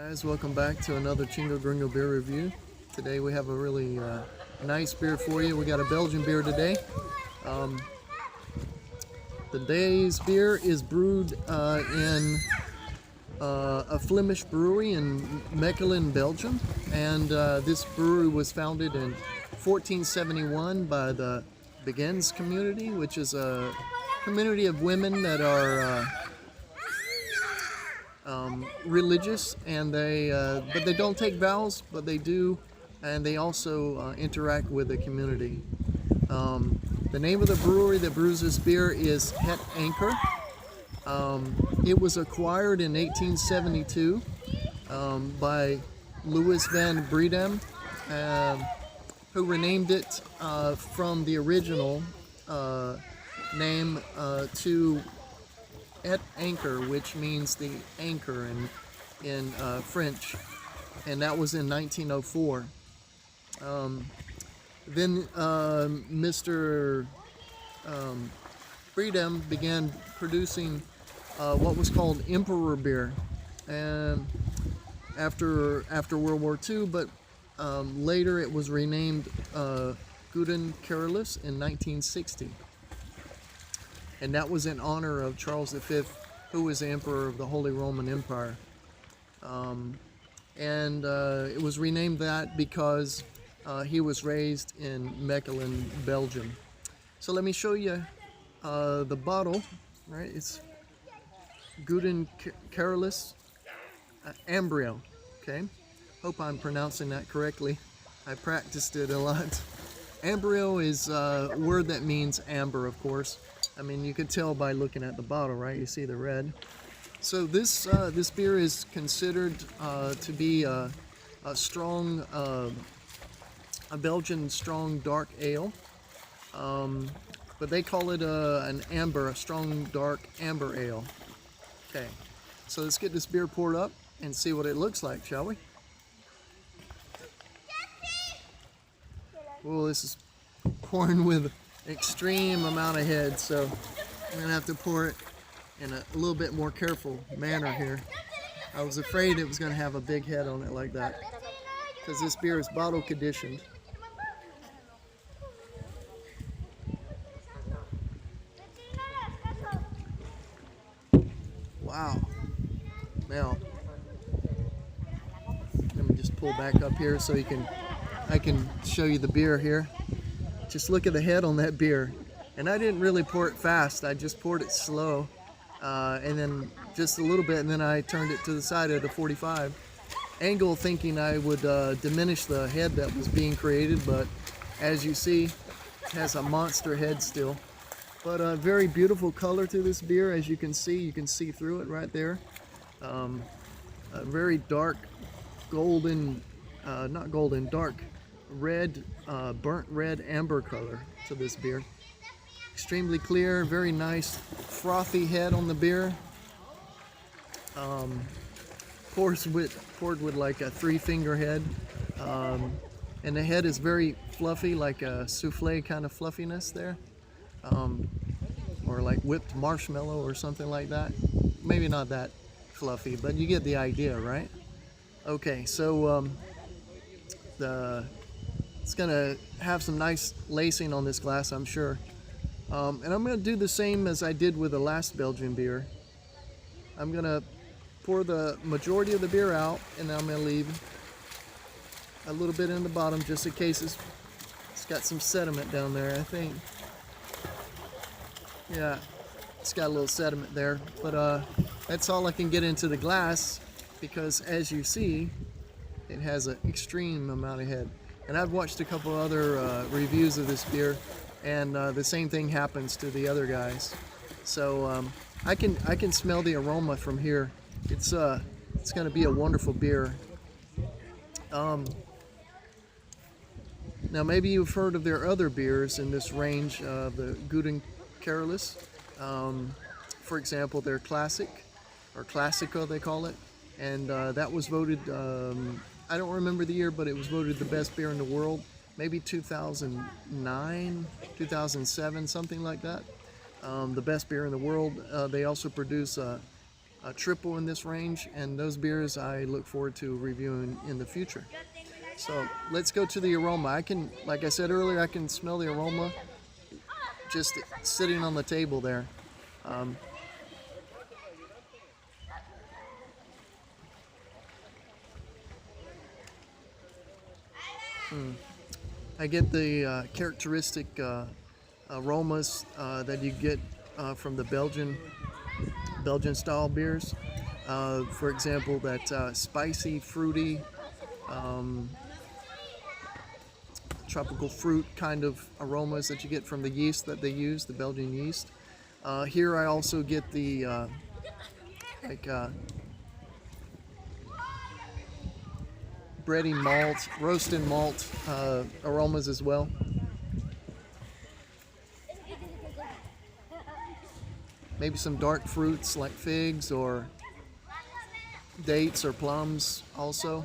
Guys, welcome back to another Chingo Gringo beer review. Today we have a really nice beer for you. We got a Belgian beer today. The day's beer is brewed in a Flemish brewery in Mechelen, Belgium. And this brewery was founded in 1471 by the Begens community, which is a community of women that are religious, and but they don't take vows, but they do, and they also interact with the community. The name of the brewery that brews this beer is Het Anker. It was acquired in 1872 by Louis van Breedem, who renamed it from the original name to Het Anker, which means the anchor in French, and that was in 1904. Then Mr. Breedem began producing what was called Emperor beer, and after World War II, but later it was renamed Guden Carolus in 1960. And that was in honor of Charles V, who was the emperor of the Holy Roman Empire. It was renamed that because he was raised in Mechelen, Belgium. So let me show you the bottle. Right, it's Guden Carolus Ambrio. Okay, hope I'm pronouncing that correctly. I practiced it a lot. Ambrio is a word that means amber, of course. I mean, you could tell by looking at the bottle, right? You see the red. So this beer is considered to be a strong, a Belgian strong dark ale, but they call it an amber, a strong dark amber ale. Okay, so let's get this beer poured up and see what it looks like, shall we? Well, this is pouring with extreme amount of head, so I'm gonna have to pour it in a little bit more careful manner here. I was afraid it was gonna have a big head on it like that, because this beer is bottle conditioned. Wow. Now let me just pull back up here so I can show you the beer here. Just look at the head on that beer. And I didn't really pour it fast. I just poured it slow. And then just a little bit, and then I turned it to the side at a 45 angle, thinking I would diminish the head that was being created. But as you see, it has a monster head still. But a very beautiful color to this beer. As you can see through it right there. A very dark golden, not golden, dark red, burnt red amber color to this beer. Extremely clear, very nice frothy head on the beer. Poured with like a 3-finger head, and the head is very fluffy, like a souffle kind of fluffiness there, or like whipped marshmallow or something like that. Maybe not that fluffy, but you get the idea, right? Okay, so it's gonna have some nice lacing on this glass, I'm sure. And I'm gonna do the same as I did with the last Belgian beer. I'm gonna pour the majority of the beer out, and then I'm gonna leave a little bit in the bottom just in case it's got some sediment down there, I think. Yeah, it's got a little sediment there, but that's all I can get into the glass, because as you see, it has an extreme amount of head. And I've watched a couple other reviews of this beer, and the same thing happens to the other guys. So I can smell the aroma from here. It's going to be a wonderful beer. Now maybe you've heard of their other beers in this range, the Guden Carolus. For example, their Classic, or Classico they call it, and that was voted. I don't remember the year, but it was voted the best beer in the world. Maybe 2009, 2007, something like that. The best beer in the world. They also produce triple in this range, and those beers I look forward to reviewing in the future. So let's go to the aroma. Like I said earlier, I can smell the aroma just sitting on the table there. I get the characteristic aromas that you get from the Belgian style beers. For example, that spicy, fruity, tropical fruit kind of aromas that you get from the yeast that they use, the Belgian yeast. Here I also get the bready malt, roasted malt aromas as well. Maybe some dark fruits like figs or dates or plums also.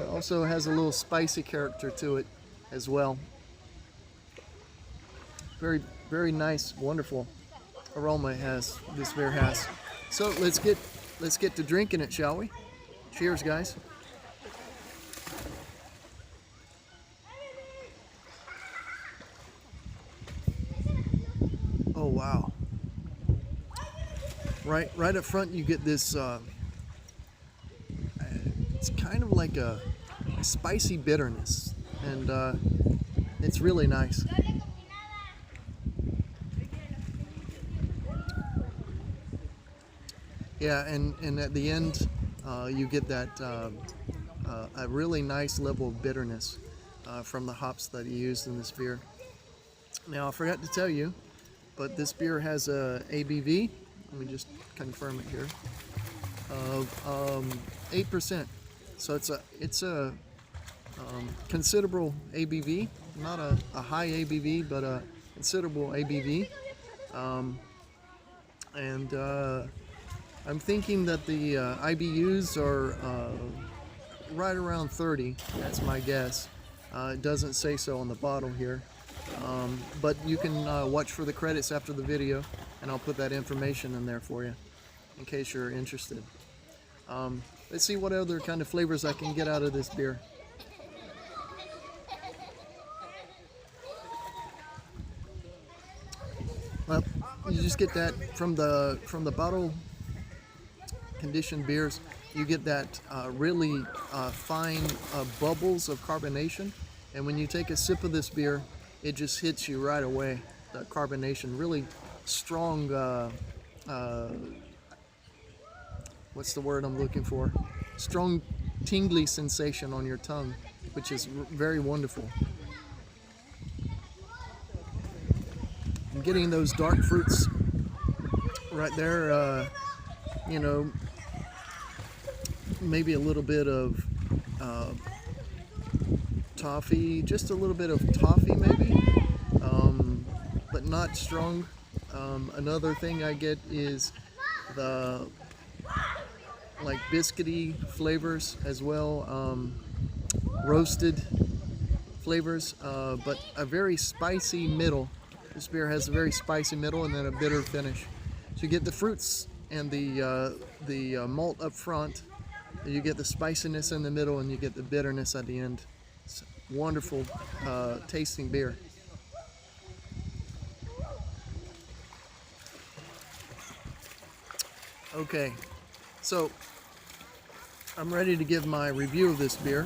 Also has a little spicy character to it as well. Very, very nice, wonderful aroma this beer has. So let's get to drinking it, shall we? Cheers, guys. Oh wow! Right up front, you get this. It's kind of like a spicy bitterness, and it's really nice. Yeah, and at the end, you get that a really nice level of bitterness from the hops that he used in this beer. Now, I forgot to tell you, but this beer has a ABV. Let me just confirm it here. Of 8%. So it's a considerable ABV, not a high ABV, but a considerable ABV. I'm thinking that the IBUs are right around 30. That's my guess. It doesn't say so on the bottle here. But you can watch for the credits after the video, and I'll put that information in there for you in case you're interested. Let's see what other kind of flavors I can get out of this beer. Well, you just get that from the bottle conditioned beers. You get that really fine bubbles of carbonation, and when you take a sip of this beer, it just hits you right away. The carbonation, really strong. What's the word I'm looking for? Strong, tingly sensation on your tongue, which is very wonderful. I'm getting those dark fruits right there. You know, maybe a little bit of toffee, just a little bit of toffee maybe, but not strong. Another thing I get is the like biscuity flavors as well, roasted flavors, but a very spicy middle. This beer has a very spicy middle and then a bitter finish. So you get the fruits and the malt up front, you get the spiciness in the middle, and you get the bitterness at the end. It's wonderful tasting beer. Okay, so I'm ready to give my review of this beer.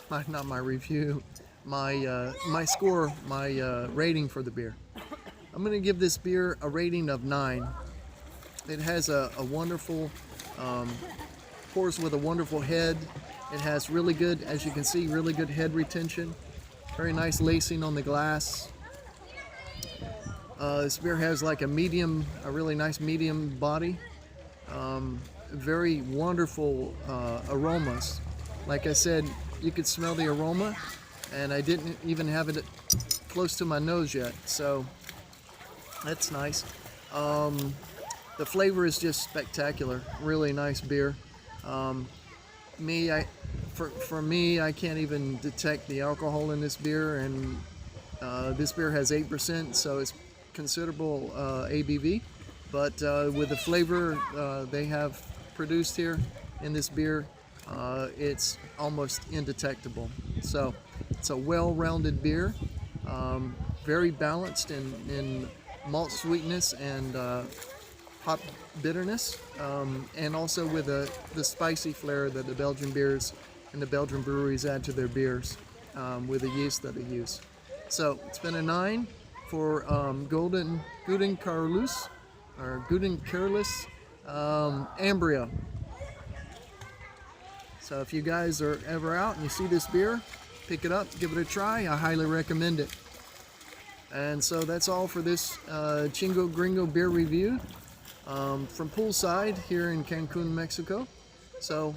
Not my review, my score, my rating for the beer. I'm going to give this beer a rating of 9. It has a wonderful, pours with a wonderful head. It has really good, as you can see, really good head retention. Very nice lacing on the glass. This beer has like a really nice medium body. Very wonderful aromas. Like I said, you could smell the aroma, and I didn't even have it close to my nose yet, so that's nice. The flavor is just spectacular. Really nice beer. For me, I can't even detect the alcohol in this beer, and this beer has 8%, so it's considerable ABV. but with the flavor they have produced here in this beer, it's almost indetectable. So it's a well-rounded beer, very balanced in malt sweetness and hop bitterness, and also with the spicy flair that the Belgian beers and the Belgian breweries add to their beers with the yeast that they use. So it's been a 9 for Guden Carolus, or Guden Carolus Ambrio. So if you guys are ever out and you see this beer, pick it up, give it a try. I highly recommend it. And so that's all for this Chingo Gringo beer review from Poolside here in Cancun, Mexico. So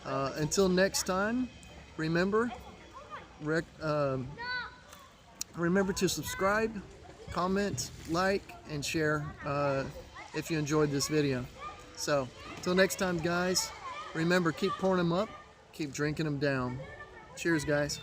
until next time, remember to subscribe, comment, like, and share if you enjoyed this video. So until next time, guys, remember, keep pouring them up, keep drinking them down. Cheers, guys.